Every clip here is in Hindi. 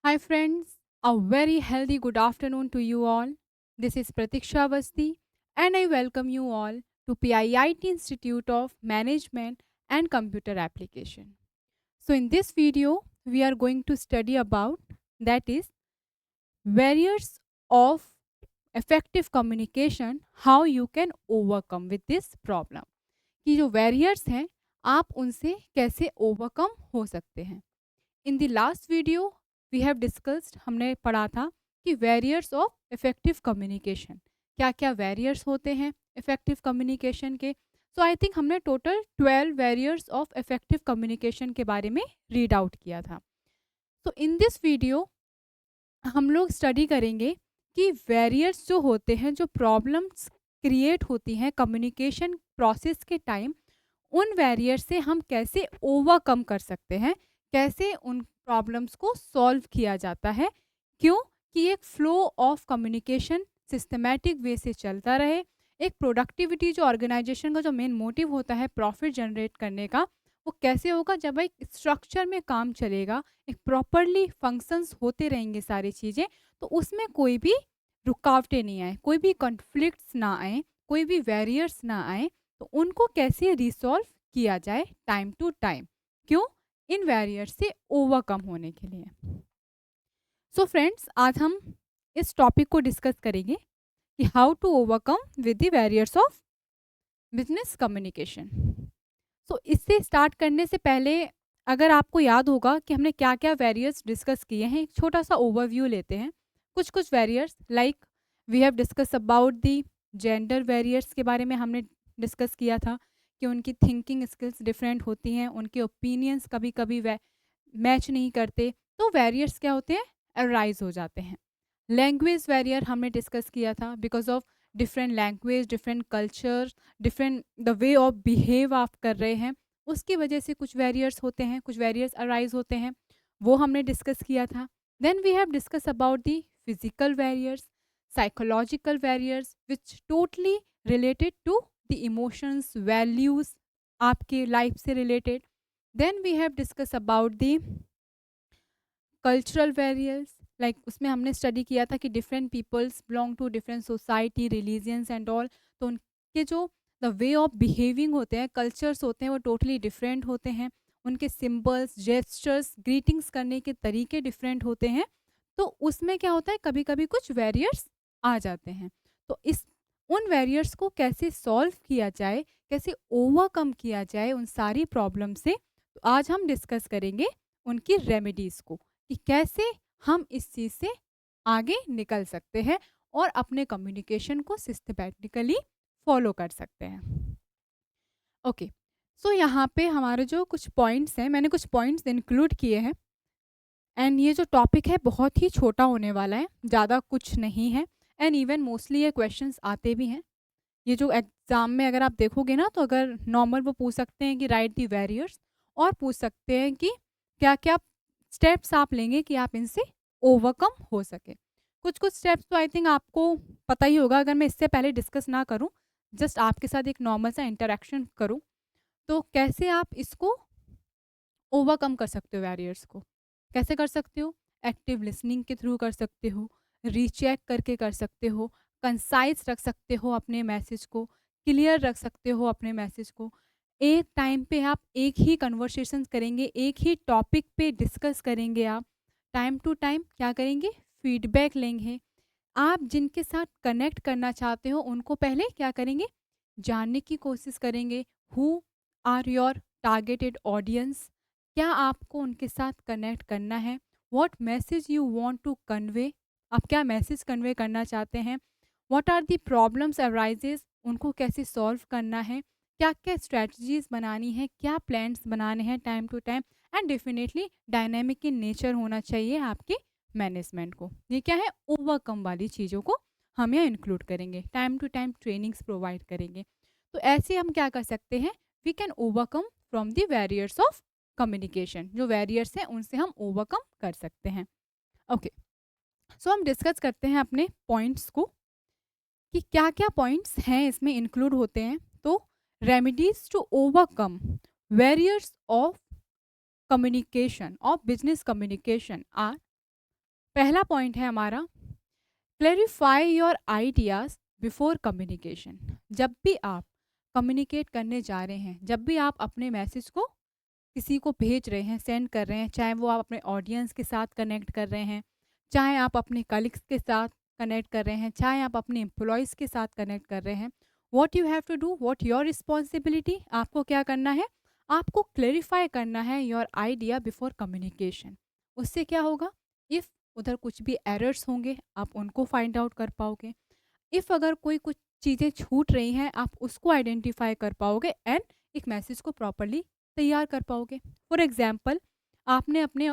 Hi, friends. A very healthy good afternoon to you all. This is Pratiksha Avasti, and I welcome you all to PIIT Institute of Management and Computer Application. So, in this video, we are going to study about that is barriers of effective communication, how you can overcome with this problem. कि जो barriers हैं, आप उनसे कैसे overcome हो सकते हैं. In the last video we have discussed हमने पढ़ा था कि वेरियर्स ऑफ इफेक्टिव कम्युनिकेशन क्या क्या वेरियर्स होते हैं इफेक्टिव कम्युनिकेशन के. सो आई थिंक हमने total 12 warriors of effective communication के बारे में रीड आउट किया था. तो इन दिस वीडियो हम लोग स्टडी करेंगे कि वेरियर्स जो होते हैं, जो प्रॉब्लम्स क्रिएट होती हैं कम्युनिकेशन प्रोसेस के टाइम, उन बैरियर से हम कैसे ओवरकम कर सकते हैं, कैसे उन प्रॉब्लम्स को सॉल्व किया जाता है. क्यों कि एक flow of communication systematic way से चलता रहे. एक प्रोडक्टिविटी जो ऑर्गेनाइजेशन का जो मेन मोटिव होता है प्रॉफिट जनरेट करने का, वो कैसे होगा जब एक स्ट्रक्चर में काम चलेगा, एक प्रॉपरली फंक्शंस होते रहेंगे सारी चीज़ें, तो उसमें कोई भी रुकावटें नहीं आए, कोई भी कॉन्फ्लिक्ट्स ना आए, कोई भी बैरियर्स ना आए. तो उनको कैसे रिसॉल्व किया जाए टाइम टू टाइम, क्यों इन बैरियर से ओवरकम होने के लिए. सो फ्रेंड्स, आज हम इस टॉपिक को डिस्कस करेंगे कि how to overcome with the barriers of business communication. So इससे स्टार्ट करने से पहले अगर आपको याद होगा कि हमने क्या क्या बैरियर्स डिस्कस किए हैं, एक छोटा सा ओवरव्यू लेते हैं. कुछ कुछ barriers like we have discuss about the gender barriers के बारे में हमने डिस्कस किया था कि उनकी थिंकिंग स्किल्स डिफरेंट होती हैं, उनके ओपिनियंस कभी कभी मैच नहीं करते, तो बैरियर्स क्या होते हैं, अराइज हो जाते हैं. लैंग्वेज बैरियर हमने डिस्कस किया था because of different language, different culture, different the way of behave आप कर रहे हैं, उसकी वजह से कुछ बैरियर्स होते हैं, कुछ बैरियर्स अराइज होते हैं, वो हमने डिस्कस किया था. Then we have discuss about the physical barriers, psychological barriers which totally related to the emotions, values आपके लाइफ से related. Then we have discuss about the cultural barriers, like उसमें हमने स्टडी किया था कि different peoples belong to different society, religions and all, तो उनके जो द वे ऑफ बिहेविंग होते हैं, कल्चर्स होते हैं, वो टोटली डिफरेंट होते हैं. उनके सिम्बल्स, जेस्चर्स, ग्रीटिंग्स करने के तरीके डिफरेंट होते हैं. तो उसमें क्या होता है, कभी कभी कुछ बैरियर्स आ जाते हैं. तो इस उन बैरियर्स को कैसे सॉल्व किया जाए, कैसे ओवरकम किया जाए उन सारी प्रॉब्लम से, तो आज हम डिस्कस करेंगे उनकी रेमेडीज़ को कि कैसे हम इस चीज़ से आगे निकल सकते हैं और अपने कम्युनिकेशन को सिस्टमैटिकली फॉलो कर सकते हैं. ओके, सो यहाँ पे हमारे जो कुछ पॉइंट्स हैं, मैंने कुछ पॉइंट्स इंक्लूड किए हैं. एंड ये जो टॉपिक है बहुत ही छोटा होने वाला है, ज़्यादा कुछ नहीं है. एंड इवन मोस्टली ये क्वेश्चंस आते भी हैं. ये जो एग्ज़ाम में अगर आप देखोगे ना, तो अगर नॉर्मल वो पूछ सकते हैं कि राइट दी बैरियर्स, और पूछ सकते हैं कि क्या क्या स्टेप्स आप लेंगे कि आप इनसे ओवरकम हो सके. कुछ कुछ स्टेप्स तो आई थिंक आपको पता ही होगा, अगर मैं इससे पहले डिस्कस ना करूं, जस्ट आपके साथ एक नॉर्मल सा इंटरेक्शन करूं, तो कैसे आप इसको ओवरकम कर सकते हो बैरियर्स को. कैसे कर सकते हो, एक्टिव लिसनिंग के थ्रू कर सकते हो, रीचेक करके कर सकते हो, कंसाइज रख सकते हो अपने मैसेज को, क्लियर रख सकते हो अपने मैसेज को. एक टाइम पे आप एक ही कन्वर्सेशन करेंगे, एक ही टॉपिक पे डिस्कस करेंगे. आप टाइम टू टाइम क्या करेंगे, फीडबैक लेंगे. आप जिनके साथ कनेक्ट करना चाहते हो उनको पहले क्या करेंगे, जानने की कोशिश करेंगे. Who are your targeted audience, क्या आपको उनके साथ कनेक्ट करना है, what message you want to convey, आप क्या मैसेज कन्वे करना चाहते हैं, what are the problems arises, उनको कैसे सॉल्व करना है, क्या क्या स्ट्रैटेजीज बनानी है, क्या प्लान्स बनाने हैं time to time. And definitely dynamic in nature होना चाहिए आपके मैनेजमेंट को. ये क्या है, ओवरकम वाली चीज़ों को हम यहाँ इंक्लूड करेंगे, time to time trainings provide करेंगे. तो ऐसे हम क्या कर सकते हैं, we can overcome from the barriers of communication. जो बैरियर्स हैं उनसे हम ओवरकम कर सकते हैं. ओके, सो हम डिस्कस करते हैं अपने पॉइंट्स को कि क्या क्या पॉइंट्स हैं इसमें इंक्लूड होते हैं. तो remedies to overcome barriers of communication of business communication are पहला पॉइंट है हमारा, clarify your ideas before communication. जब भी आप कम्युनिकेट करने जा रहे हैं, जब भी आप अपने मैसेज को किसी को भेज रहे हैं, सेंड कर रहे हैं, चाहे वो आप अपने ऑडियंस के साथ कनेक्ट कर रहे हैं, चाहे आप अपने कलीग्स के साथ कनेक्ट कर रहे हैं, चाहे आप अपने एम्प्लॉयज़ के साथ कनेक्ट कर रहे हैं, what you have to do, what your responsibility, आपको क्या करना है, आपको क्लेरिफाई करना है योर आइडिया बिफोर कम्युनिकेशन। उससे क्या होगा, इफ़ उधर कुछ भी एरर्स होंगे आप उनको फाइंड आउट कर पाओगे, इफ़ अगर कोई कुछ चीज़ें छूट रही हैं आप उसको आइडेंटिफाई कर पाओगे एंड एक मैसेज को प्रॉपरली तैयार कर पाओगे। फॉर एग्जाम्पल, आपने अपने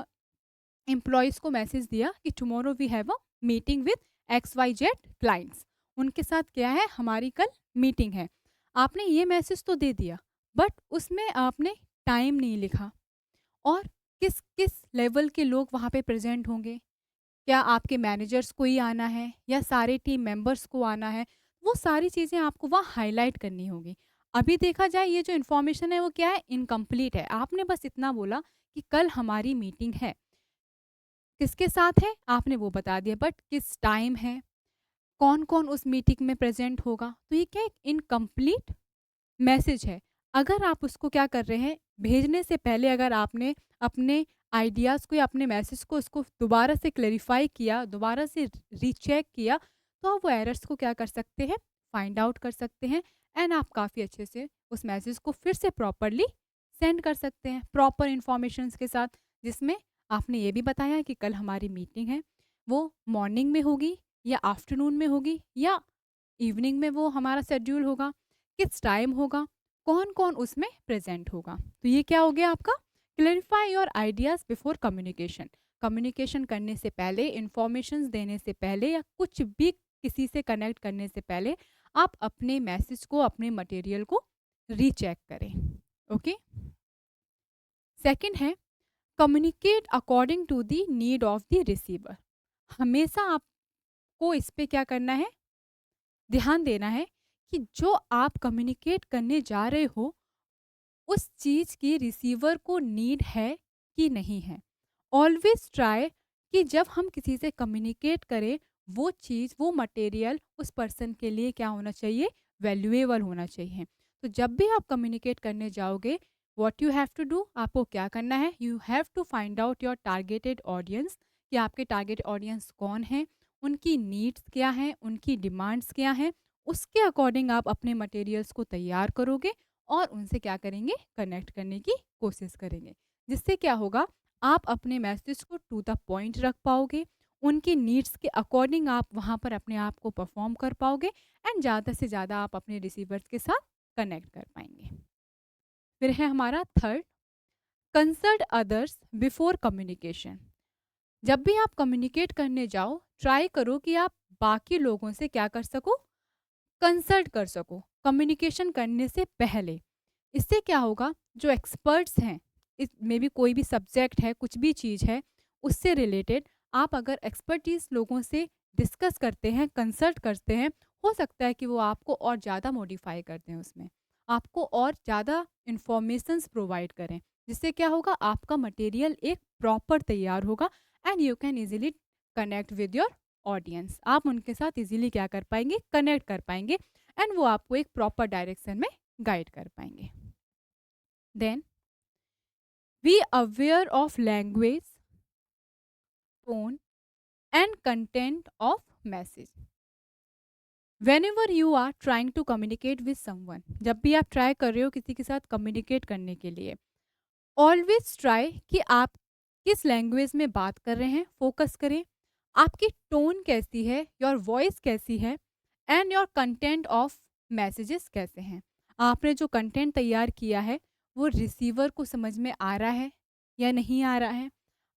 एम्प्लॉयज़ को मैसेज दिया कि tomorrow we have a meeting with X Y Z clients, उनके साथ क्या है, हमारी कल मीटिंग है। आपने ये मैसेज तो दे दिया, बट उसमें आपने टाइम नहीं लिखा और किस किस लेवल के लोग वहाँ पे प्रेजेंट होंगे, क्या आपके मैनेजर्स को ही आना है या सारे टीम मेंबर्स को आना है, वो सारी चीज़ें आपको वहाँ हाईलाइट करनी होगी। अभी देखा जाए ये जो इन्फॉर्मेशन है वो क्या है, इनकम्प्लीट है। आपने बस इतना बोला कि कल हमारी मीटिंग है, किसके साथ है आपने वो बता दिया, बट किस टाइम है, कौन कौन उस मीटिंग में प्रेजेंट होगा, तो ये क्या एक इनकम्प्लीट मैसेज है। अगर आप उसको क्या कर रहे हैं, भेजने से पहले अगर आपने अपने आइडियाज़ को या अपने मैसेज को उसको दोबारा से क्लेरिफाई किया, दोबारा से रीचेक किया, तो आप वो एरर्स को क्या कर सकते हैं, फाइंड आउट कर सकते हैं एंड आप काफ़ी अच्छे से उस मैसेज को फिर से प्रॉपरली सेंड कर सकते हैं प्रॉपर इन्फॉर्मेशंस के साथ, जिसमें आपने ये भी बताया कि कल हमारी मीटिंग है, वो मॉर्निंग में होगी या आफ्टरनून में होगी या इवनिंग में वो हमारा शेड्यूल होगा, किस टाइम होगा, कौन-कौन उसमें प्रेज़ेंट होगा। तो ये क्या हो गया आपका, clarify your ideas before communication. Communication करने से पहले, इन्फॉर्मेशंस देने से पहले या कुछ भी किसी से कनेक्ट करने से पहले आप अपने मैसेज को, अपने मटेरियल को रीचेक करें। ओके? सेकंड है, communicate according to the need of the receiver. हमेशा आपको इस पे क्या करना है, ध्यान देना है कि जो आप कम्युनिकेट करने जा रहे हो उस चीज़ की रिसीवर को नीड है कि नहीं है। ऑलवेज ट्राई कि जब हम किसी से कम्युनिकेट करें, वो चीज़, वो मटेरियल उस पर्सन के लिए क्या होना चाहिए, वैल्यूएबल होना चाहिए। तो जब भी आप कम्युनिकेट करने जाओगे, what you have to do, आपको क्या करना है, you have to find out your targeted audience, कि आपके टारगेट ऑडियंस कौन है, उनकी नीड्स क्या हैं, उनकी डिमांड्स क्या हैं, उसके अकॉर्डिंग आप अपने मटेरियल्स को तैयार करोगे और उनसे क्या करेंगे, कनेक्ट करने की कोशिश करेंगे। जिससे क्या होगा, आप अपने मैसेज को टू द पॉइंट रख पाओगे, उनकी नीड्स के अकॉर्डिंग आप वहाँ पर अपने आप को परफॉर्म कर पाओगे एंड ज़्यादा से ज़्यादा आप अपने रिसीवर्स के साथ कनेक्ट कर पाएंगे। फिर है हमारा third, consult others before communication. जब भी आप कम्युनिकेट करने जाओ, ट्राई करो कि आप बाकी लोगों से क्या कर सको, कंसल्ट कर सको कम्युनिकेशन करने से पहले। इससे क्या होगा, जो एक्सपर्ट्स हैं, इस में भी कोई भी सब्जेक्ट है, कुछ भी चीज़ है, उससे रिलेटेड आप अगर एक्सपर्टीज लोगों से डिस्कस करते हैं, कंसल्ट करते हैं, हो सकता है कि वो आपको और ज़्यादा मॉडिफाई कर दें, उसमें आपको और ज़्यादा इंफॉर्मेशंस प्रोवाइड करें, जिससे क्या होगा, आपका मटेरियल एक प्रॉपर तैयार होगा and you can easily connect with your audience. आप उनके साथ इजीली क्या कर पाएंगे, कनेक्ट कर पाएंगे एंड वो आपको एक प्रॉपर डायरेक्शन में गाइड कर पाएंगे। Then be aware of language, tone and content of message. When you are trying to communicate with someone, जब भी आप ट्राई कर रहे हो किसी के साथ कम्युनिकेट करने के लिए, ऑलवेज ट्राई कि आप किस लैंग्वेज में बात कर रहे हैं, फोकस करें, आपकी टोन कैसी है, योर वॉइस कैसी है and your content of messages कैसे हैं। आपने जो कंटेंट तैयार किया है वो रिसीवर को समझ में आ रहा है या नहीं आ रहा है,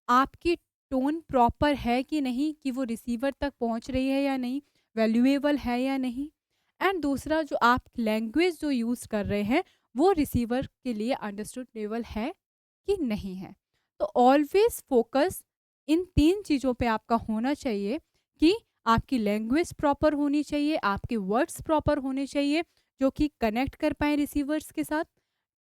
आपकी टोन प्रॉपर है कि नहीं, कि वो रिसीवर तक पहुंच रही है या नहीं, वैल्यूएबल है या नहीं, एंड दूसरा जो आप लैंग्वेज जो यूज़ कर रहे हैं वो रिसीवर के लिए अंडरस्टूडेबल है कि नहीं है। तो ऑलवेज फोकस इन तीन चीज़ों पे आपका होना चाहिए, कि आपकी लैंग्वेज प्रॉपर होनी चाहिए, आपके वर्ड्स प्रॉपर होने चाहिए जो कि कनेक्ट कर पाएँ रिसीवर्स के साथ,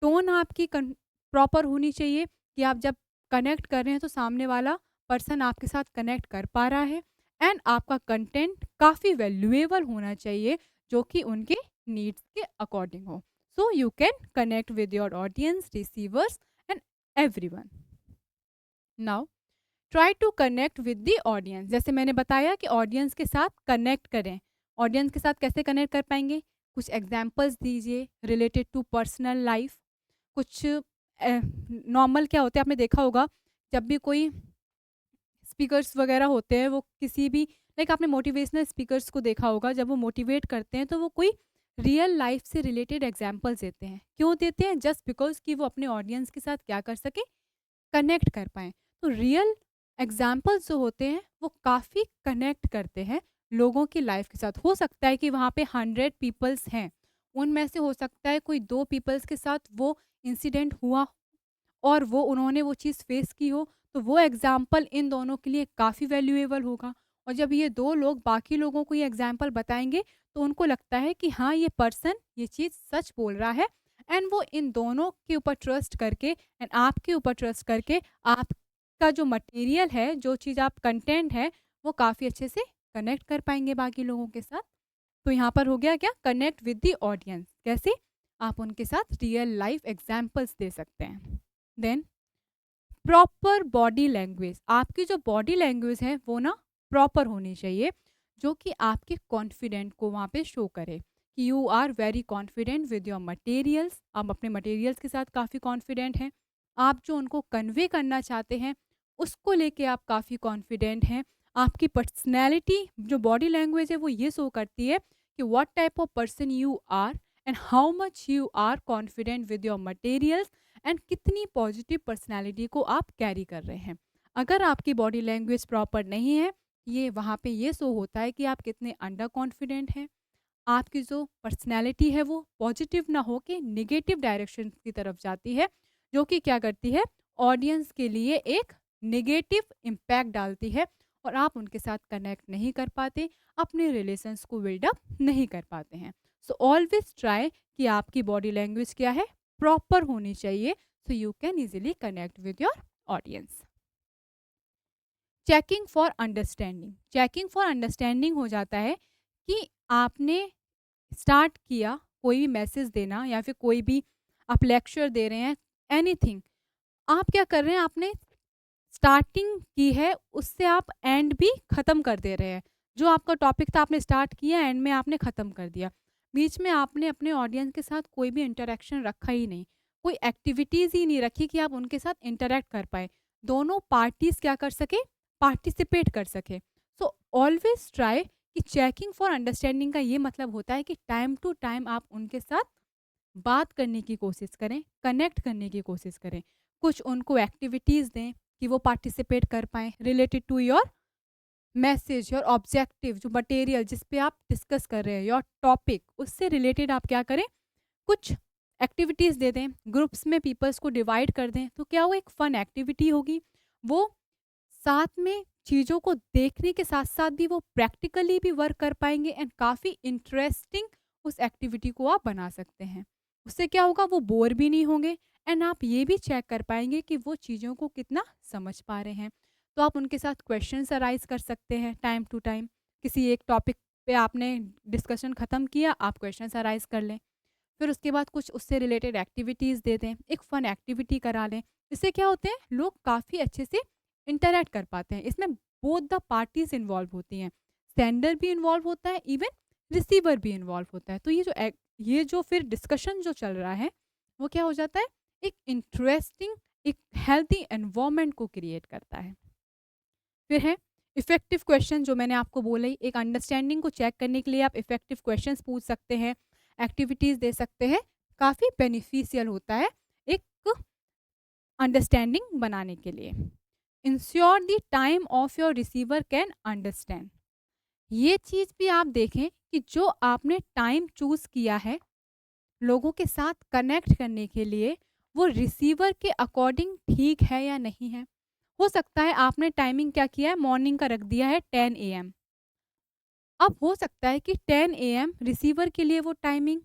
टोन आपकी प्रॉपर होनी चाहिए कि आप जब कनेक्ट कर रहे हैं तो सामने वाला पर्सन आपके साथ कनेक्ट कर पा रहा है एंड आपका कंटेंट काफ़ी वैल्यूएबल होना चाहिए जो कि उनके नीड्स के अकॉर्डिंग हो. So you can connect with your audience, receivers and everyone. Now try to connect with the audience. जैसे मैंने बताया कि ऑडियंस के साथ कनेक्ट करें. ऑडियंस के साथ कैसे कनेक्ट कर पाएंगे? कुछ एग्जाम्पल्स दीजिए रिलेटेड टू पर्सनल लाइफ. कुछ नॉर्मल क्या होते हैं, आपने देखा होगा जब भी कोई स्पीकर्स वगैरह होते हैं वो किसी भी लाइक आपने मोटिवेशनल स्पीकर्स को देखा होगा, जब वो मोटिवेट करते हैं तो वो कोई रियल लाइफ से रिलेटेड एग्जाम्पल्स देते हैं. क्यों देते हैं? जस्ट बिकॉज कि वो अपने ऑडियंस के साथ क्या कर सके, कनेक्ट कर पाएँ. तो रियल एग्जाम्पल्स जो होते हैं वो काफ़ी कनेक्ट करते हैं लोगों की लाइफ के साथ. हो सकता है कि वहाँ पे 100 पीपल्स हैं, उनमें से हो सकता है कोई 2 पीपल्स के साथ वो इंसिडेंट हुआ और वो उन्होंने वो चीज़ फेस की हो, तो वो एग्जाम्पल इन दोनों के लिए काफ़ी वैल्यूएबल होगा. और जब ये 2 लोग बाकी लोगों को ये एग्जाम्पल बताएँगे तो उनको लगता है कि हाँ, ये पर्सन ये चीज़ सच बोल रहा है एंड वो इन दोनों के ऊपर ट्रस्ट करके एंड आपके ऊपर ट्रस्ट करके आपका जो मटेरियल है, जो चीज़ आप कंटेंट है, वो काफ़ी अच्छे से कनेक्ट कर पाएँगे बाकी लोगों के साथ. तो यहाँ पर हो गया क्या? Connect with the audience. कैसे? आप उनके साथ रियल लाइफ एग्जाम्पल्स दे सकते हैं. Then proper body language. आपकी जो बॉडी लैंग्वेज है वो ना प्रॉपर होनी चाहिए, जो कि आपके कॉन्फिडेंट को वहाँ पे शो करे कि you are very confident with your materials. आप अपने मटेरियल्स के साथ काफ़ी कॉन्फिडेंट हैं. आप जो उनको कन्वे करना चाहते हैं उसको लेके आप काफ़ी कॉन्फिडेंट हैं. आपकी पर्सनैलिटी जो बॉडी लैंग्वेज है वो ये शो करती है कि what type of person you are and how much you are confident with your materials and कितनी पॉजिटिव पर्सनैलिटी को आप कैरी कर रहे हैं. अगर आपकी बॉडी लैंग्वेज प्रॉपर नहीं है, ये वहाँ पे ये शो होता है कि आप कितने अंडर कॉन्फिडेंट हैं. आपकी जो पर्सनैलिटी है वो पॉजिटिव ना हो के नेगेटिव डायरेक्शन की तरफ जाती है, जो कि क्या करती है, ऑडियंस के लिए एक नेगेटिव इम्पैक्ट डालती है और आप उनके साथ कनेक्ट नहीं कर पाते, अपने रिलेशंस को बिल्डअप नहीं कर पाते हैं. सो ऑलवेज ट्राई कि आपकी बॉडी लैंग्वेज क्या है, प्रॉपर होनी चाहिए, सो you can easily connect with your audience. Checking for understanding. Checking for understanding हो जाता है कि आपने स्टार्ट किया कोई भी मैसेज देना या फिर कोई भी आप लेक्चर दे रहे हैं, एनीथिंग. आप क्या कर रहे हैं, आपने स्टार्टिंग की है, उससे आप एंड भी ख़त्म कर दे रहे हैं. जो आपका टॉपिक था आपने स्टार्ट किया, एंड में आपने ख़त्म कर दिया. बीच में आपने अपने ऑडियंस के साथ कोई भी इंटरेक्शन रखा ही नहीं, कोई एक्टिविटीज़ ही नहीं रखी कि आप उनके साथ इंटरेक्ट कर पाए, दोनों पार्टीज क्या कर सके, पार्टिसिपेट कर सके. सो ऑलवेज ट्राई कि चेकिंग फॉर अंडरस्टैंडिंग का ये मतलब होता है कि टाइम टू टाइम आप उनके साथ बात करने की कोशिश करें, कनेक्ट करने की कोशिश करें. कुछ उनको एक्टिविटीज़ दें कि वो पार्टिसिपेट कर पाएँ related to your message, your objective, जो मटेरियल जिस पे आप डिस्कस कर रहे हैं, योर टॉपिक, उससे रिलेटेड आप क्या करें, कुछ एक्टिविटीज़ दे दें. ग्रुप्स में पीपल्स को डिवाइड कर दें, तो क्या वो एक फ़न एक्टिविटी होगी. वो साथ में चीज़ों को देखने के साथ साथ भी वो प्रैक्टिकली भी वर्क कर पाएंगे एंड काफ़ी इंटरेस्टिंग उस एक्टिविटी को आप बना सकते हैं. उससे क्या होगा, वो बोर भी नहीं होंगे एंड आप ये भी चेक कर पाएंगे कि वो चीज़ों को कितना समझ पा रहे हैं. तो आप उनके साथ क्वेश्चंस अराइज कर सकते हैं टाइम टू टाइम. किसी एक टॉपिक पे आपने डिस्कशन ख़त्म किया, आप क्वेश्चंस अराइज कर लें. फिर उसके बाद कुछ उससे रिलेटेड एक्टिविटीज़ दे दें, एक फ़न एक्टिविटी करा लें. इससे क्या होते हैं, लोग काफ़ी अच्छे से इंटरैक्ट कर पाते हैं. इसमें बोथ द पार्टीज इन्वॉल्व होती हैं, सेंडर भी इन्वॉल्व होता है, इवन रिसीवर भी इन्वॉल्व होता है. तो ये जो फिर डिस्कशन जो चल रहा है वो क्या हो जाता है, एक इंटरेस्टिंग, एक हेल्थी एनवायरनमेंट को क्रिएट करता है. फिर है इफेक्टिव क्वेश्चन, जो मैंने आपको बोला ही, एक अंडरस्टैंडिंग को चेक करने के लिए आप इफेक्टिव क्वेश्चंस पूछ सकते हैं, एक्टिविटीज़ दे सकते हैं. काफ़ी बेनिफिशियल होता है एक अंडरस्टैंडिंग बनाने के लिए. Ensure the time of your receiver can understand. ये चीज़ भी आप देखें कि जो आपने टाइम चूज़ किया है लोगों के साथ कनेक्ट करने के लिए, वो रिसीवर के अकॉर्डिंग ठीक है या नहीं है. हो सकता है आपने टाइमिंग क्या किया है, मॉर्निंग का रख दिया है 10 AM. अब हो सकता है कि 10 AM रिसीवर के लिए वो टाइमिंग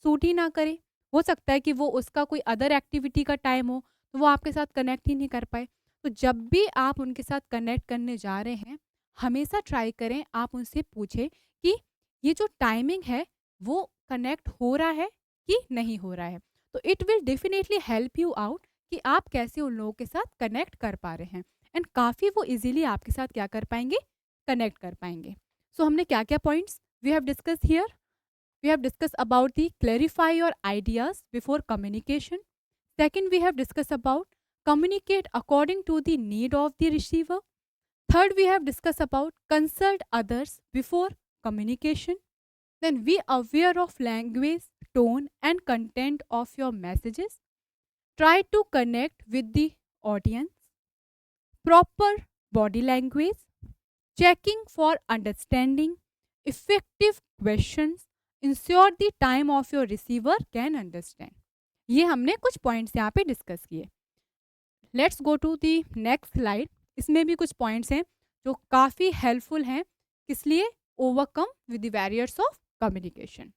सूट ही ना करे. हो सकता है कि वो उसका कोई अदर एक्टिविटी का टाइम हो, तो वो आपके साथ कनेक्ट ही नहीं कर पाए. तो जब भी आप उनके साथ कनेक्ट करने जा रहे हैं, हमेशा ट्राई करें आप उनसे पूछें कि ये जो टाइमिंग है वो कनेक्ट हो रहा है कि नहीं हो रहा है। तो it will definitely help you out कि आप कैसे उन लोगों के साथ कनेक्ट कर पा रहे हैं, एंड काफ़ी वो इजीली आपके साथ क्या कर पाएंगे, कनेक्ट कर पाएंगे। सो हमने क्या क्या points we have discuss here? We have discussed about the clarify your ideas before communication. Second, we have discussed about communicate according to the need of the receiver. Third, we have discussed about consult others before communication. Then be aware of language, tone and content of your messages. Try to connect with the audience. Proper body language. Checking for understanding. Effective questions. Ensure the time of your receiver can understand. ये हमने कुछ पॉइंट्स यहाँ पे डिस्कस किए। Let's go to the next slide. इसमें भी कुछ पॉइंट्स हैं जो काफ़ी हेल्पफुल हैं, किस लिए? Overcome with the barriers of communication.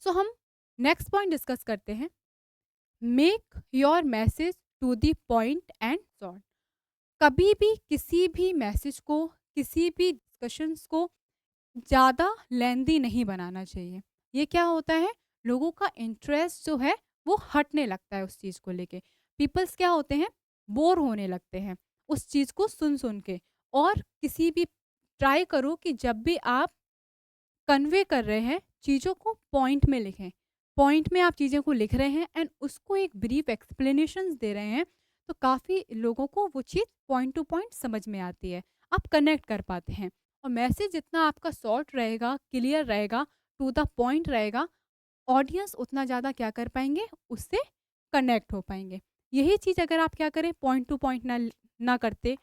So हम नेक्स्ट पॉइंट डिस्कस करते हैं, make your message to the point and short. कभी भी किसी भी मैसेज को, किसी भी डिस्कशंस को ज़्यादा लेंदी नहीं बनाना चाहिए। ये क्या होता है, लोगों का इंटरेस्ट जो है वो हटने लगता है उस चीज़ को लेके। पीपल्स क्या होते हैं, बोर होने लगते हैं उस चीज़ को सुन सुन के। और किसी भी ट्राई करो कि जब भी आप कन्वे कर रहे हैं चीज़ों को पॉइंट में लिखें। पॉइंट में आप चीज़ों को लिख रहे हैं एंड उसको एक ब्रीफ एक्सप्लेनेशंस दे रहे हैं, तो काफ़ी लोगों को वो चीज़ पॉइंट टू पॉइंट समझ में आती है, आप कनेक्ट कर पाते हैं। और मैसेज जितना आपका शॉर्ट रहेगा, क्लियर रहेगा, टू द पॉइंट रहेगा, ऑडियंस उतना ज़्यादा क्या कर पाएंगे, उससे कनेक्ट हो पाएंगे। यही चीज़ अगर आप क्या करें, पॉइंट टू पॉइंट ना करते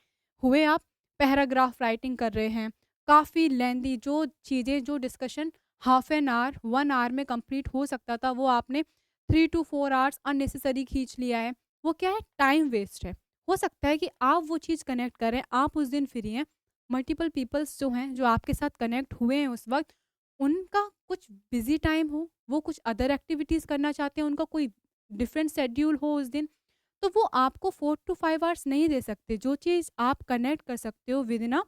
हुए आप पैराग्राफ राइटिंग कर रहे हैं, काफ़ी लेंदी जो चीज़ें, जो discussion half an hour 1 hour में कंप्लीट हो सकता था, वो आपने 3 to 4 आवर्स अननेसेसरी खींच लिया है। वो क्या है, टाइम वेस्ट है। हो सकता है कि आप वो चीज़ कनेक्ट करें, आप उस दिन फ्री हैं, मल्टीपल पीपल्स जो हैं जो आपके साथ कनेक्ट हुए हैं उस वक्त, उनका कुछ बिजी टाइम हो, वो कुछ अदर एक्टिविटीज़ करना चाहते हैं, उनका कोई डिफरेंट शेड्यूल हो उस दिन, तो वो आपको 4 to 5 आवर्स नहीं दे सकते। जो चीज़ आप कनेक्ट कर सकते हो with in a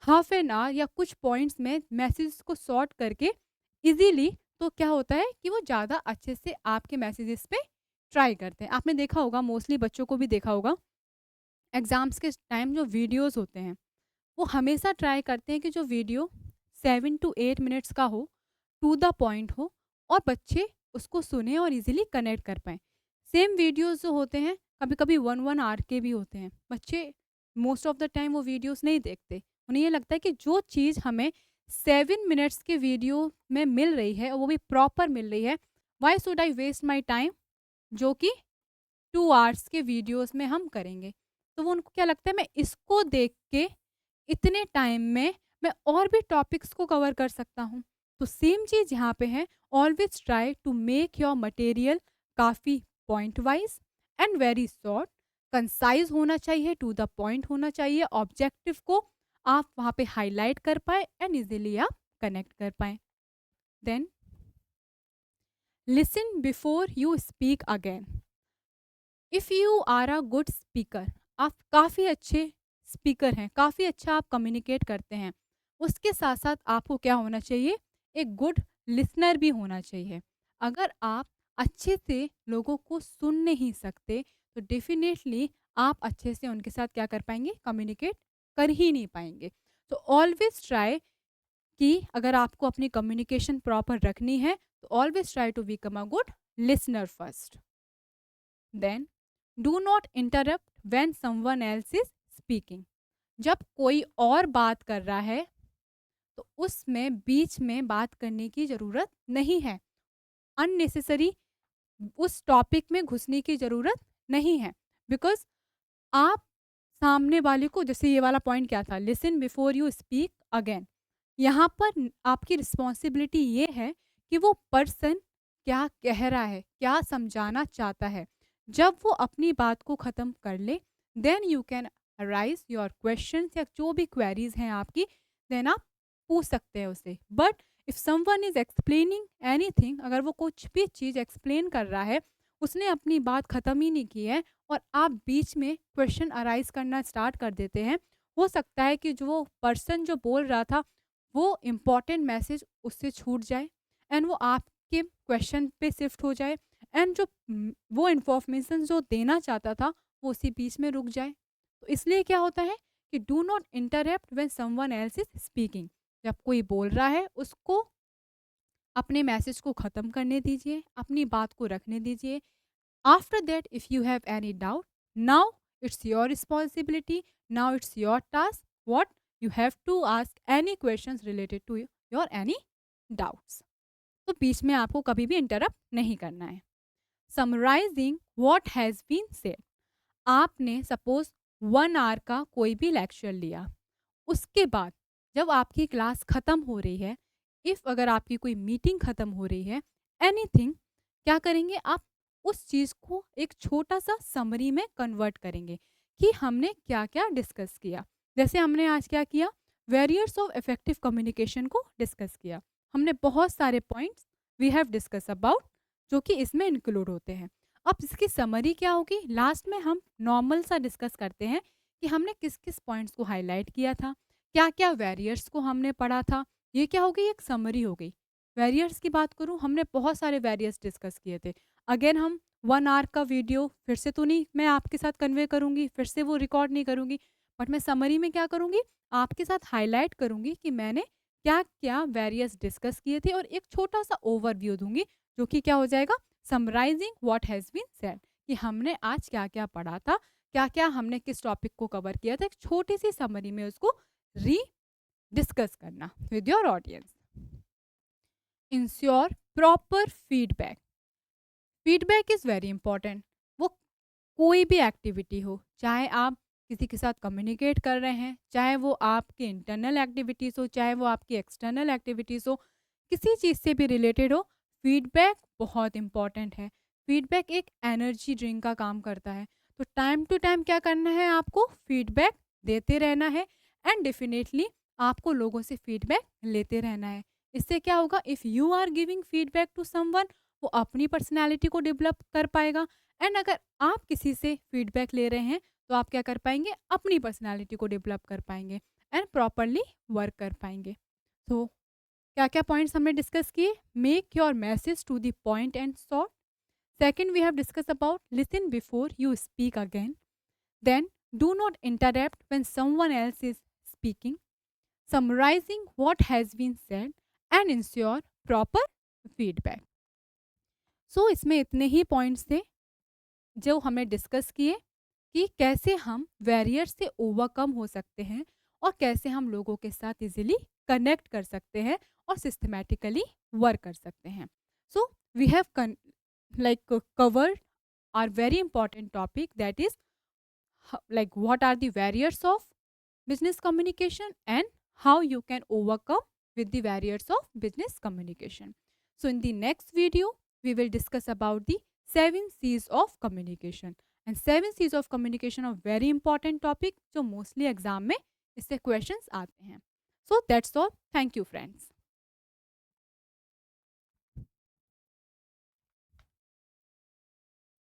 half an our या कुछ पॉइंट्स में मैसेज को सॉर्ट करके इजीली, तो क्या होता है कि वो ज़्यादा अच्छे से आपके मैसेजेस पे ट्राई करते हैं। आपने देखा होगा, मोस्टली बच्चों को भी देखा होगा, एग्ज़ाम्स के टाइम जो वीडियोस होते हैं वो हमेशा ट्राई करते हैं कि जो वीडियो 7 to 8 मिनट्स का हो, टू द पॉइंट हो और बच्चे उसको सुने और इजीली कनेक्ट कर पाएँ। सेम वीडियोस जो होते हैं कभी कभी 1 1 आवर के भी होते हैं, बच्चे मोस्ट ऑफ द टाइम वो वीडियोस नहीं देखते। उन्हें ये लगता है कि जो चीज़ हमें 7 मिनट्स के वीडियो में मिल रही है और वो भी प्रॉपर मिल रही है, why should I waste my time जो कि 2 आवर्स के वीडियोस में हम करेंगे। तो वो उनको क्या लगता है, मैं इसको देख के इतने टाइम में मैं और भी टॉपिक्स को कवर कर सकता हूँ। तो सेम चीज़ यहाँ पे है, always try to make your material काफ़ी point wise and very short, concise होना चाहिए, टू द पॉइंट होना चाहिए, ऑब्जेक्टिव को आप वहाँ पे हाईलाइट कर पाए एंड इजीली आप कनेक्ट कर पाए। Then listen before you speak again. If you are a good speaker, आप काफ़ी अच्छे स्पीकर हैं, काफ़ी अच्छा आप कम्युनिकेट करते हैं, उसके साथ साथ आपको क्या होना चाहिए, एक गुड लिसनर भी होना चाहिए। अगर आप अच्छे से लोगों को सुन नहीं सकते, तो डेफिनेटली आप अच्छे से उनके साथ क्या कर पाएंगे, कम्युनिकेट कर ही नहीं पाएंगे। तो ऑलवेज ट्राई कि अगर आपको अपनी कम्युनिकेशन प्रॉपर रखनी है, तो always try to become a good listener first. Then do not interrupt when someone else is speaking. जब कोई और बात कर रहा है तो उसमें बीच में बात करने की ज़रूरत नहीं है, अननेसेसरी उस टॉपिक में घुसने की ज़रूरत नहीं है। बिकॉज आप सामने वाले को, जैसे ये वाला पॉइंट क्या था, listen before you speak again, यहाँ पर आपकी रिस्पॉन्सिबिलिटी ये है कि वो पर्सन क्या कह रहा है, क्या समझाना चाहता है। जब वो अपनी बात को ख़त्म कर ले, then you can arise your questions, या जो भी क्वेरीज हैं आपकी, देन आप पूछ सकते हैं उसे। But if someone is explaining anything, अगर वो कुछ भी चीज़ एक्सप्लेन कर रहा है, उसने अपनी बात ख़त्म ही नहीं की है और आप बीच में क्वेश्चन अराइज़ करना स्टार्ट कर देते हैं। हो सकता है कि जो वो पर्सन जो बोल रहा था, वो इम्पोर्टेंट मैसेज उससे छूट जाए एंड वो आपके क्वेश्चन पे शिफ्ट हो जाए एंड जो वो इन्फॉर्मेशन जो देना चाहता था, वो उसी बीच में रुक जाए। तो इसलिए क्या होता है कि do not interrupt when someone else is speaking. जब कोई बोल रहा है, उसको अपने मैसेज को ख़त्म करने दीजिए, अपनी बात को रखने दीजिए। After that if you have any doubt, now it's your responsibility, now it's your task, what you have to ask any questions related to your any doubts. तो बीच में आपको कभी भी इंटरप्ट नहीं करना है। Summarizing what has been said. आपने सपोज 1 आवर का कोई भी लेक्चर लिया, उसके बाद जब आपकी क्लास ख़त्म हो रही है, इफ़ अगर आपकी कोई मीटिंग ख़त्म हो रही है, एनीथिंग, क्या करेंगे आप? उस चीज़ को एक छोटा सा समरी में कन्वर्ट करेंगे कि हमने क्या क्या डिस्कस किया। जैसे हमने आज क्या किया, वेरियर्स ऑफ इफेक्टिव कम्युनिकेशन को डिस्कस किया। हमने बहुत सारे points we have discuss about जो कि इसमें इंक्लूड होते हैं। अब इसकी समरी क्या होगी? लास्ट में हम नॉर्मल सा डिस्कस करते हैं कि हमने किस किस पॉइंट्स को हाईलाइट किया था, क्या क्या वेरियर्स को हमने पढ़ा था। ये क्या हो गई? एक समरी हो गई। वेरियर्स की बात करूं, हमने बहुत सारे वेरियर्स डिस्कस किए थे। अगेन हम 1 आवर का वीडियो फिर से तो नहीं मैं आपके साथ कन्वे करूंगी, फिर से वो रिकॉर्ड नहीं करूंगी, बट मैं समरी में क्या करूंगी, आपके साथ हाईलाइट करूंगी कि मैंने क्या क्या वेरियर्स डिस्कस किए थे और एक छोटा सा ओवरव्यू दूंगी, जो कि क्या हो जाएगा, summarizing what has been said, कि हमने आज क्या क्या पढ़ा था, क्या क्या हमने किस टॉपिक को कवर किया था। एक छोटी सी समरी में उसको री डिस्कस करना with your audience. Ensure proper feedback. Feedback is very important. वो कोई भी एक्टिविटी हो, चाहे आप किसी के साथ कम्युनिकेट कर रहे हैं, चाहे वो आपकी इंटरनल एक्टिविटीज़ हो, चाहे वो आपकी एक्सटर्नल एक्टिविटीज़ हो, किसी चीज़ से भी रिलेटेड हो, फीडबैक बहुत इंपॉर्टेंट है। फीडबैक एक एनर्जी ड्रिंक का काम करता है। तो टाइम टू टाइम क्या करना है, आपको फीडबैक देते रहना है एंड डेफिनेटली आपको लोगों से फीडबैक लेते रहना है। इससे क्या होगा, if you are giving feedback to someone, वो अपनी पर्सनैलिटी को डेवलप कर पाएगा एंड अगर आप किसी से फीडबैक ले रहे हैं, तो आप क्या कर पाएंगे, अपनी पर्सनालिटी को डेवलप कर पाएंगे एंड प्रॉपरली वर्क कर पाएंगे। तो क्या क्या पॉइंट्स हमने डिस्कस किए? Make your message to the point and short. Second, we have discuss about listen before you speak again. Then do not interrupt when someone else is speaking. Summarizing what has been said and ensure proper feedback. So इसमें इतने ही पॉइंट्स थे जो हमने डिस्कस किए कि कैसे हम बैरियर से ओवरकम हो सकते हैं और कैसे हम लोगों के साथ इजीली कनेक्ट कर सकते हैं और सिस्टमैटिकली वर्क कर सकते हैं। So we have like covered our very important topic, that is like what are the barriers of business communication and how you can overcome with the barriers of business communication. So in the next video we will discuss about the 7 C's of communication, and 7 C's of communication are very important topic जो mostly exam में इससे questions आते हैं. So that's all. Thank you friends.